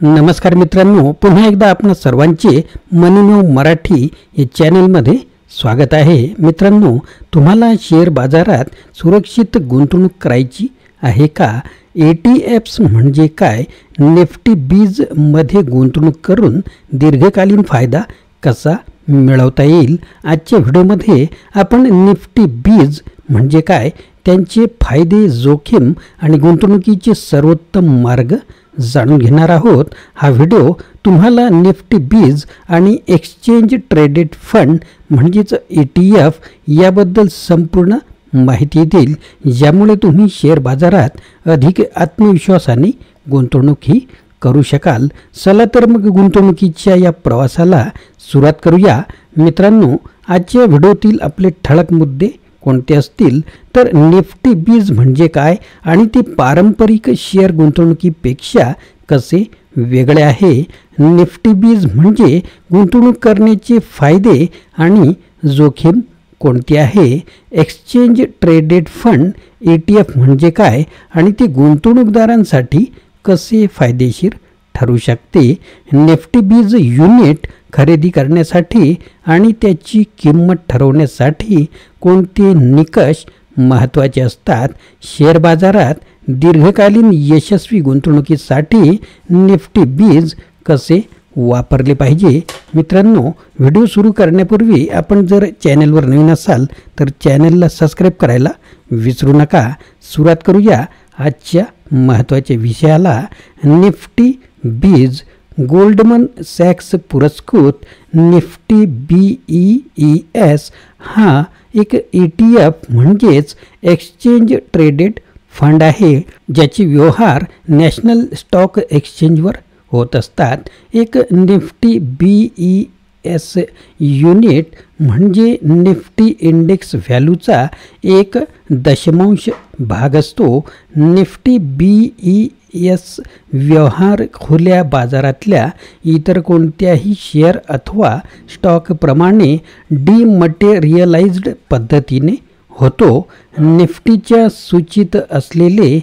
नमस्कार मित्रांनो, पुन्हा एकदा आपण सर्वांचे मनीन्यू मराठी या चॅनलमध्ये स्वागत आहे। मित्रांनो, तुम्हाला शेअर बाजारात सुरक्षित गुंतवणूक करायची आहे का? ETFs म्हणजे काय? निफ्टी बीज मध्ये गुंतवणूक करून दीर्घकालीन फायदा कसा मिळवता येईल? आजच्या व्हिडिओमध्ये आपण निफ्टी बीज म्हणजे काय, त्यांचे फायदे, जोखीम आणि गुंतवणुकीचे सर्वोत्तम मार्ग जाणून घेणार आहोत। हा व्हिडिओ तुम्हाला निफ्टी बीज आणि एक्सचेंज ट्रेडेड फंड म्हणजेच ETF याबद्दल संपूर्ण माहिती देईल, ज्यामुळे तुम्ही शेअर बाजारात अधिक आत्मविश्वासाने गुंतवणूक ही करू शकाल। चला तर मग गुंतवणुकीच्या या प्रवासाला सुरुवात करूया। मित्रांनो, आजच्या व्हिडिओतील आपले ठळक मुद्दे कोणते असतील तर निफ्टी बीज म्हणजे काय आणि ते पारंपरिक शेअर गुंतवणुकीपेक्षा कसे वेगळे आहे? निफ्टी बीज म्हणजे गुंतवणूक करण्याचे फायदे आणि जोखीम कोणती आहे? एक्सचेंज ट्रेडेड फंड ETF म्हणजे काय आणि ते गुंतवणूकदारांसाठी कसे फायदेशीर ठरू शकते? निफ्टी बीज युनिट खरेदी करण्यासाठी आणि त्याची किंमत ठरवण्यासाठी कोणते निकष महत्त्वाचे असतात? शेअर बाजारात दीर्घकालीन यशस्वी गुंतवणुकीसाठी निफ्टी बीज कसे वापरले पाहिजे? मित्रांनो, व्हिडिओ सुरू करण्यापूर्वी आपण जर चॅनलवर नवीन असाल तर चॅनलला सबस्क्राईब करायला विसरू नका। सुरुवात करूया आजच्या महत्त्वाच्या विषयाला। निफ्टी बीज गोल्डमन सॅक्स पुरस्कृत निफ्टी BEES हा एक ETF म्हणजेच एक्सचेंज ट्रेडेड फंड आहे, ज्याचे व्यवहार नॅशनल स्टॉक एक्सचेंजवर होत असतात। एक निफ्टी BEES युनिट म्हणजे निफ्टी इंडेक्स व्हॅल्यूचा 1.0 भाग असतो। निफ्टी BEES व्यवहार खुल्या बाजारातल्या इतर कोणत्याही शेअर अथवा स्टॉकप्रमाणे डिमटेरियलाइज्ड पद्धतीने होतो। निफ्टीच्या सूचीत असलेले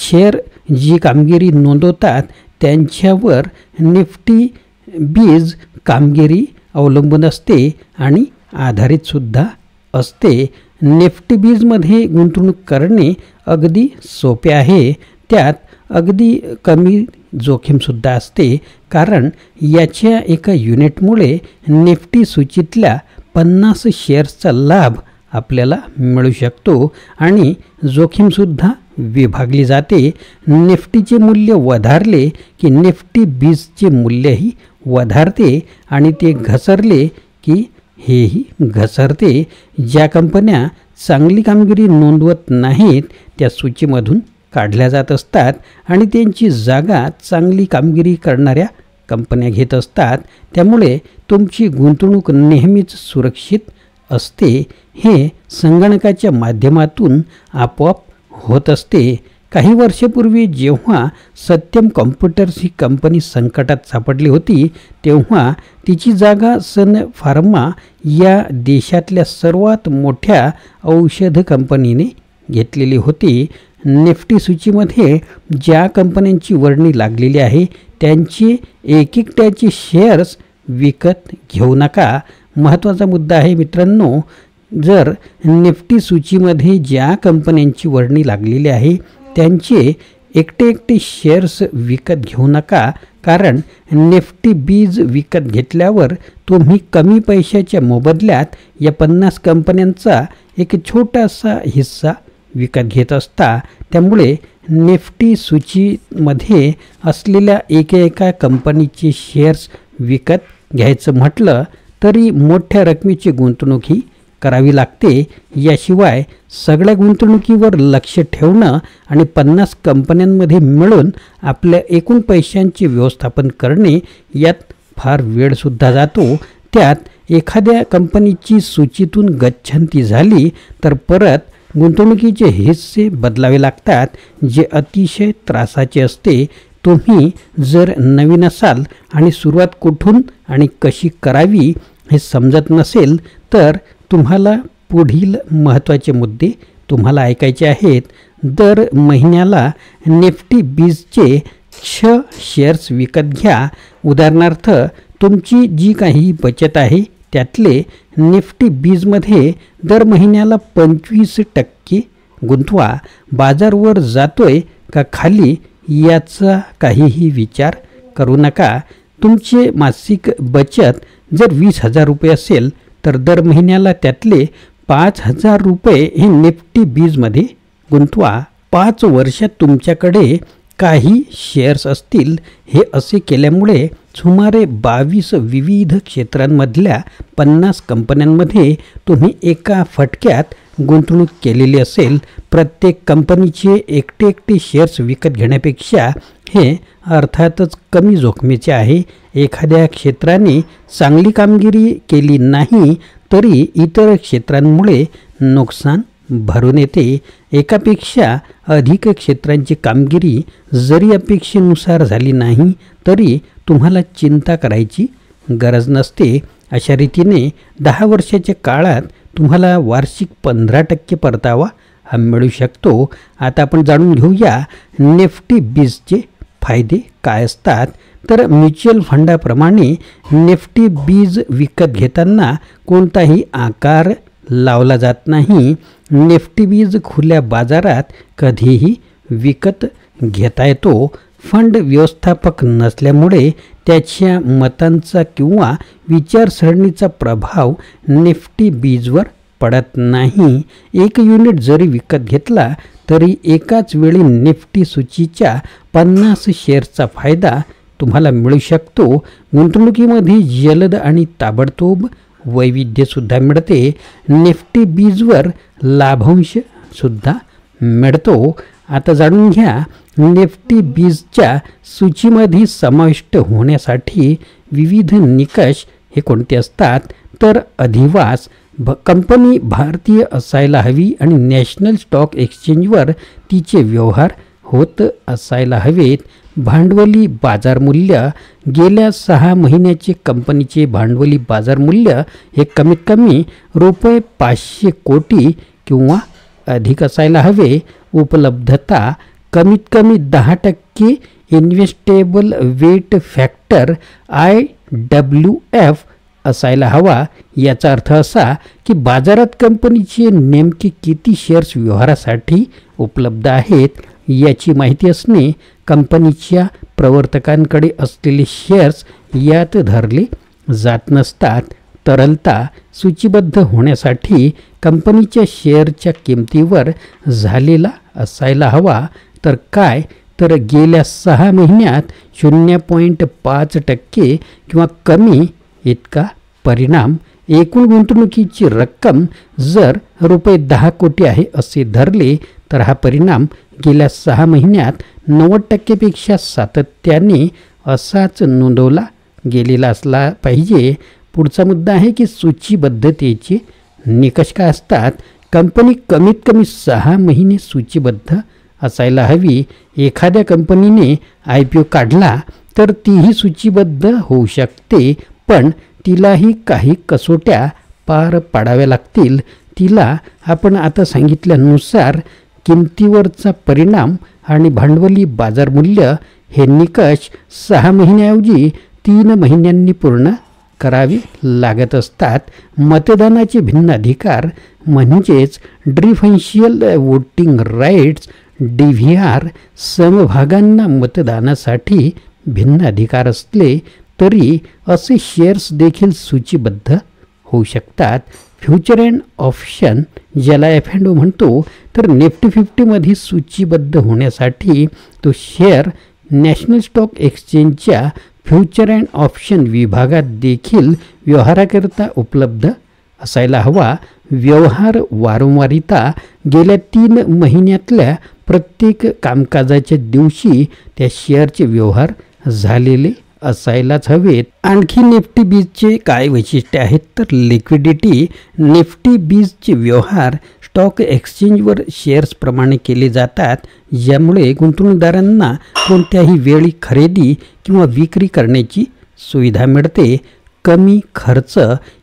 शेअर जी कामगिरी नोंदवतात त्यांच्यावर निफ्टी बीज कामगिरी अवलंबून असते आणि आधारित सुद्धा असते। निफ्टी बीजमध्ये गुंतवणूक करणे अगदी सोपे आहे, त्यात अगदी कमी जोखीमसुद्धा असते, कारण याच्या एका युनिटमुळे निफ्टी सूचीतल्या 50 शेअर्सचा लाभ आपल्याला मिळू शकतो आणि जोखीमसुद्धा विभागली जाते। निफ्टीचे मूल्य वधारले की निफ्टी बीजचे मूल्यही वधारते आणि ते घसरले की हेही घसरते। ज्या कंपन्या चांगली कामगिरी नोंदवत नाहीत त्या सूचीमधून काढल्या जात असतात आणि त्यांची जागा चांगली कामगिरी करणाऱ्या कंपन्या घेत असतात, त्यामुळे तुमची गुंतवणूक नेहमीच सुरक्षित असते। हे संगणकाच्या माध्यमातून आपोआप होत असते। काही वर्षापूर्वी जेव्हा सत्यम कॉम्प्युटर्स ही कंपनी संकटात सापडली होती, तेव्हा तिची जागा सन फार्मा या देशातल्या सर्वात मोठ्या औषध कंपनीने घेतलेली होती। निफ्टी सूचीमध्ये ज्या कंपन्यांची वर्णी लागलेली आहे त्यांचे एकट्याचे शेअर्स विकत घेऊ नका। महत्त्वाचा मुद्दा आहे मित्रांनो, जर निफ्टी सूचीमध्ये ज्या कंपन्यांची वर्णी लागलेली आहे त्यांचे एकटे शेअर्स विकत घेऊ नका, कारण निफ्टी बीज विकत घेतल्यावर तुम्ही कमी पैशाच्या मोबदल्यात या 50 कंपन्यांचा एक छोटासा हिस्सा विकत घेत असता। त्यामुळे निफ्टी सूचीमध्ये असलेल्या एका कंपनीचे शेअर्स विकत घ्यायचं म्हटलं तरी मोठ्या रकमेची गुंतवणूक ही करावी लागते। याशिवाय सगळ्या गुंतवणुकीवर लक्ष ठेवणं आणि 50 कंपन्यांमध्ये मिळून आपल्या एकूण पैशांचे व्यवस्थापन करणे यात फार वेळसुद्धा जातो। त्यात एखाद्या कंपनीची सूचीतून गच्छंती झाली तर परत गुंतवणुकीचे हिस्से बदलावे लागतात, जे अतिशय त्रासाचे असते। तुम्ही जर नवीन असाल आणि सुरुवात कुठून आणि कशी करावी हे समजत नसेल तर तुम्हाला पुढील महत्त्वाचे मुद्दे तुम्हाला ऐकायचे आहेत। दर महिन्याला निफ्टी बीजचे क्ष शेअर्स विकत घ्या. उदाहरणार्थ तुमची जी काही बचत आहे त्यातले निफ्टी 20 मध्ये दर महिन्याला 25% गुंतवा. बाजार वर जातोय का खाली याचा काहीही विचार करू नका. तुमचे मासिक बचत जर 20,000 रुपये असेल तर दर महिन्याला त्यातले 5,000 रुपये हे निफ्टी 20 मध्ये गुंतवा. 5 वर्षात तुमच्याकडे काही शेअर्स असतील. हे असे केल्यामुळे सुमारे 22 विविध क्षेत्रांमधल्या 50 कंपन्यांमध्ये तुम्ही एका फटक्यात गुंतवणूक केलेली असेल. प्रत्येक कंपनीचे एकटे शेअर्स विकत घेण्यापेक्षा हे अर्थातच कमी जोखमीचे आहे. एखाद्या क्षेत्राने चांगली कामगिरी केली नाही तरी इतर क्षेत्रांमुळे नुकसान भरून येते. एकापेक्षा अधिक क्षेत्रांची कामगिरी जरी अपेक्षेनुसार झाली नाही तरी तुम्हाला चिंता करायची गरज नसते. अशा रीतीने 10 वर्षाच्या काळात तुम्हाला वार्षिक 15% परतावा मिळू शकतो. आता आपण जाणून घेऊया निफ्टी 20चे फायदे काय असतात. तर म्युच्युअल फंडाप्रमाणे निफ्टी 20 विकत घेताना कोणताही आकार लावला जात नाही. निफ्टी 20 खुल्या बाजारात कधीही विकत घेता येतो. फंड व्यवस्थापक नसल्यामुळे त्याच्या मतांचा किंवा विचारसरणीचा प्रभाव निफ्टी 20 वर पडत नाही. एक युनिट जरी विकत घेतला तरी एकाच वेळी निफ्टी सूचीच्या 50 शेअर्सचा फायदा तुम्हाला मिळू शकतो. गुंतवणुकीमध्ये जलद आणि ताबडतोब वैविध्यसुद्धा मिळते. निफ्टी 20 वर लाभांशसुद्धा मिळतो. आता जाणून घ्या निफ्टी 20च्या सूचीमध्ये समाविष्ट होण्यासाठी विविध निकष हे कोणते असतात. तर अधिवास कंपनी भारतीय असायला हवी आणि नॅशनल स्टॉक एक्सचेंजवर तिचे व्यवहार होत असायला हवेत. भांडवली बाजार मूल्य गेल्या 6 महिन्याचे कंपनीचे भांडवली बाजार मूल्य हे कमीत कमी रुपये 500 कोटी किंवा अधिक असायला हवे. उपलब्धता कमीत कमी 10% इन्व्हेस्टेबल वेट फॅक्टर IWF असायला हवा. याचा अर्थ असा की बाजारात कंपनीचे नेमके किती शेअर्स व्यवहारासाठी उपलब्ध आहेत याची माहिती असणे. कंपनीच्या प्रवर्तकांकडे असलेले शेअर्स यात धरले जात नसतात. तरलता सूचीबद्ध होण्यासाठी कंपनीच्या शेअरच्या किमतीवर झालेला असायला हवा. तर काय तर गेल्या 6 महिन्यात 0.5% किंवा कमी इतका परिणाम. एकूण गुंतवणुकीची रक्कम जर रुपये 10 कोटी आहे असे धरले तर हा परिणाम गेल्या 6 महिन्यात 90% पेक्षा सातत्याने असाच नोंदवला गेलेला असला पाहिजे. पुढचा मुद्दा आहे की सूचीबद्धतेचे निकष काय असतात. कंपनी कमीत कमी 6 महिने सूचीबद्ध असायला हवी. एखाद्या कंपनीने IPO काढला तर तीही सूचीबद्ध होऊ शकते पण तिलाही काही कसोट्या पार पाडाव्या लागतील. तिला आपण आता सांगितल्यानुसार किमतीवरचा परिणाम आणि भांडवली बाजार मूल्य हे निकष 6 महिन्याऐवजी 3 महिन्यांनी पूर्ण करावे लागत असतात. मतदानाचे भिन्न अधिकार म्हणजेच डिफरन्शियल वोटिंग राईट्स DVR समभागांना मतदानासाठी भिन्न अधिकार असले तरी असे शेअर्स देखील सूचीबद्ध होऊ शकतात. फ्युचर अँड ऑप्शन ज्याला F&O म्हणतो तर निफ्टी 50मध्ये सूचीबद्ध होण्यासाठी तो शेअर नॅशनल स्टॉक एक्सचेंजच्या फ्युचर अँड ऑप्शन विभागात देखील व्यवहाराकरता उपलब्ध असायला हवा. व्यवहार वारंवारिता गेल्या 3 महिन्यातल्या प्रत्येक कामकाजाच्या दिवशी त्या शेअरचे व्यवहार झालेले असायलाच हवेत. आणखी निफ्टी 20चे काय वैशिष्ट्ये आहेत तर लिक्विडिटी. निफ्टी 20चे व्यवहार स्टॉक एक्सचेंजवर शेअर्सप्रमाणे केले जातात ज्यामुळे गुंतवणूकदारांना कोणत्याही वेळी खरेदी किंवा विक्री करण्याची सुविधा मिळते. कमी खर्च.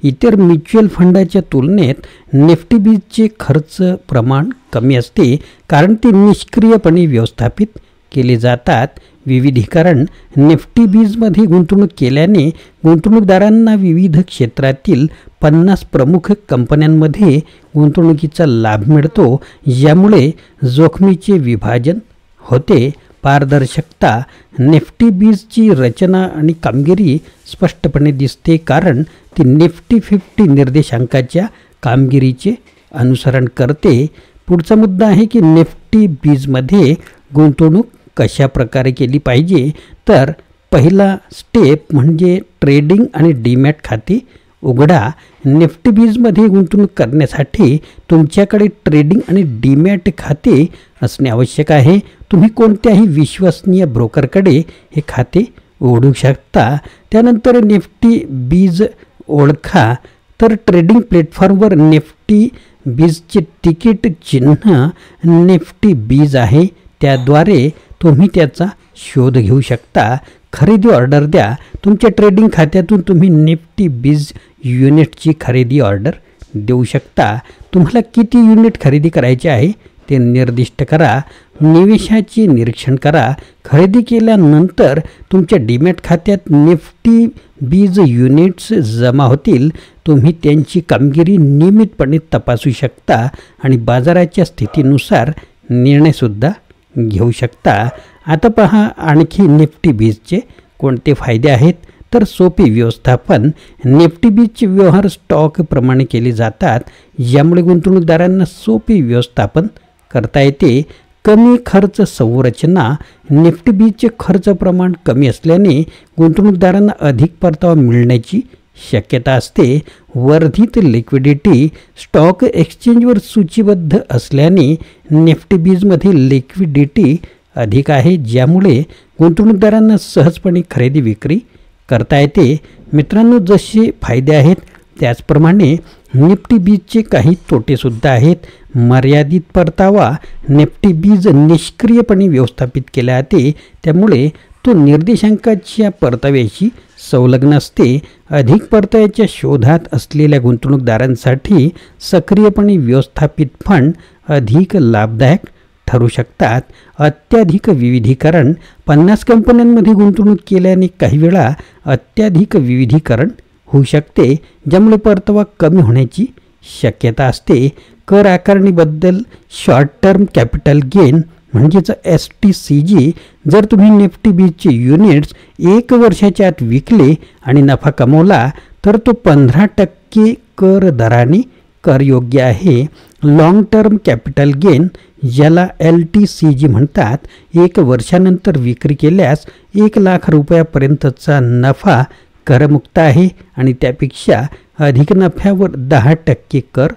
इतर म्युच्युअल फंडाच्या तुलनेत निफ्टी 20चे खर्च प्रमाण कमी असते कारण ते निष्क्रियपणे व्यवस्थापित केले जातात. विविधीकरण निफ्टी बीजमध्ये गुंतवणूक केल्याने गुंतवणूकदारांना विविध क्षेत्रातील 50 प्रमुख कंपन्यांमध्ये गुंतवणुकीचा लाभ मिळतो. यामुळे जोखमीचे विभाजन होते. पारदर्शकता निफ्टी बीजची रचना आणि कामगिरी स्पष्टपणे दिसते, कारण ती निफ्टी 50 निर्देशांकाच्या कामगिरीचे अनुसरण करते. पुढचा मुद्दा आहे की निफ्टी बीजमध्ये गुंतवणूक कशा प्रकारे केली पाहिजे. तर पहिला स्टेप म्हणजे ट्रेडिंग आणि डीमॅट खाते उघडा. निफ्टी बीजमध्ये गुंतवणूक करण्यासाठी तुमच्याकडे ट्रेडिंग आणि डीमॅट खाते असणे आवश्यक आहे. तुम्ही कोणत्याही विश्वसनीय ब्रोकरकडे हे खाते उघडू शकता. त्यानंतर निफ्टी बीज ओळखा. तर ट्रेडिंग प्लॅटफॉर्मवर निफ्टी बीजचे तिकीट चिन्ह निफ्टी बीज आहे, त्याद्वारे तुम्ही त्याचा शोध घेऊ शकता. खरेदी ऑर्डर द्या. तुमच्या ट्रेडिंग खात्यातून तुम्ही निफ्टी बीज युनिटची खरेदी ऑर्डर देऊ शकता. तुम्हाला किती युनिट खरेदी करायचे आहे ते निर्दिष्ट करा. निवेशाचे निरीक्षण करा. खरेदी केल्यानंतर तुमच्या डीमॅट खात्यात निफ्टी बीज युनिट्स जमा होतील. तुम्ही त्यांची कामगिरी नियमितपणे तपासू शकता आणि बाजाराच्या स्थितीनुसार निर्णयसुद्धा घेऊ शकता. आता पहा आणखी निफ्टी बीजचे कोणते फायदे आहेत. तर सोपी व्यवस्थापन. निफ्टी बीजचे व्यवहार स्टॉकप्रमाणे केले जातात, यामुळे गुंतवणूकदारांना सोपी व्यवस्थापन करता येते. कमी खर्च संरचना. निफ्टी बीजचे खर्च प्रमाण कमी असल्याने गुंतवणूकदारांना अधिक परतावा मिळण्याची शक्यता असते. वर्धित लिक्विडिटी. स्टॉक एक्सचेंजवर सूचीबद्ध असल्याने निफ्टी बीजमध्ये लिक्विडिटी अधिक आहे, ज्यामुळे गुंतवणूकदारांना सहजपणे खरेदी विक्री करता येते. मित्रांनो, जसे फायदे आहेत त्याचप्रमाणे निफ्टी बीजचे काही तोटेसुद्धा आहेत. मर्यादित परतावा. निफ्टी बीज निष्क्रियपणे व्यवस्थापित केले जाते, त्यामुळे तो निर्देशांकाच्या परताव्याशी संलग्न असते. अधिक परताव्याच्या शोधात असलेल्या गुंतवणूकदारांसाठी सक्रियपणे व्यवस्थापित फंड अधिक लाभदायक ठरू शकतात. अत्याधिक विविधीकरण. 50 कंपन्यांमध्ये गुंतवणूक केल्याने काही वेळा अत्याधिक विविधीकरण होऊ शकते, ज्यामुळे परतावा कमी होण्याची शक्यता असते. कर आकारणीबद्दल. शॉर्ट टर्म कॅपिटल गेन म्हणजेच STCG. जर तुम्ही निफ्टी बीजचे युनिट्स 1 वर्षाच्या आत विकले आणि नफा कमवला तर तो 15% कर दराने करयोग्य आहे. लॉंग टर्म कॅपिटल गेन, ज्याला LTCG म्हणतात, 1 वर्षानंतर विक्री केल्यास 1 लाख रुपयापर्यंतचा नफा करमुक्त आहे आणि त्यापेक्षा अधिक नफ्यावर 10% कर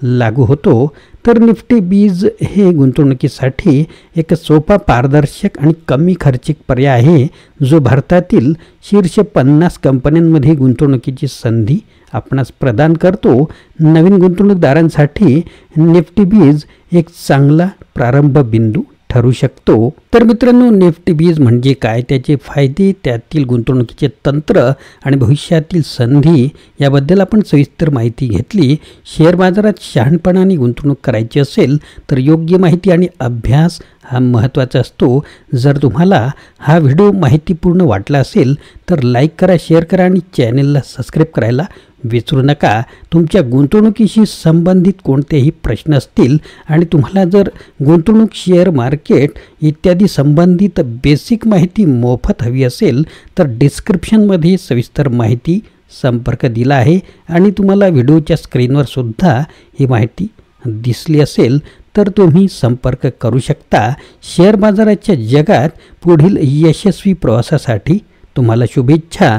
लागू होतो. तर निफ्टी बीज हे गुंतवणुकीसाठी एक सोपा, पारदर्शक आणि कमी खर्चिक पर्याय आहे, जो भारतातील शीर्ष 50 कंपन्यांमध्ये गुंतवणुकीची संधी आपणास प्रदान करतो. नवीन गुंतवणूकदारांसाठी निफ्टी बीज एक चांगला प्रारंभ बिंदू ठरू शकतो. तर मित्रांनो, निफ्टी बीज म्हणजे काय, त्याचे फायदे, त्यातील गुंतवणुकीचे तंत्र आणि भविष्यातील संधी याबद्दल आपण सविस्तर माहिती घेतली. शेअर बाजारात शहाणपणाने गुंतवणूक करायची असेल तर योग्य माहिती आणि अभ्यास हा महत्त्वाचा असतो. जर तुम्हाला हा व्हिडिओ माहितीपूर्ण वाटला असेल तर लाईक करा, शेअर करा आणि चॅनलला सबस्क्राईब करायला विसरू नका. तुमच्या गुंतवणुकीशी संबंधित कोणतेही प्रश्न असतील आणि तुम्हाला जर गुंतवणूक, शेअर मार्केट इत्यादी संबंधित बेसिक माहिती मोफत हवी असेल तर डिस्क्रिप्शनमध्ये सविस्तर माहिती संपर्क दिला आहे आणि तुम्हाला व्हिडिओच्या स्क्रीनवर सुद्धा ही माहिती दिसली असेल तर तुम्ही संपर्क करू शकता. शेअर बाजाराच्या जगात पुढील यशस्वी प्रवासासाठी तुम्हाला शुभेच्छा.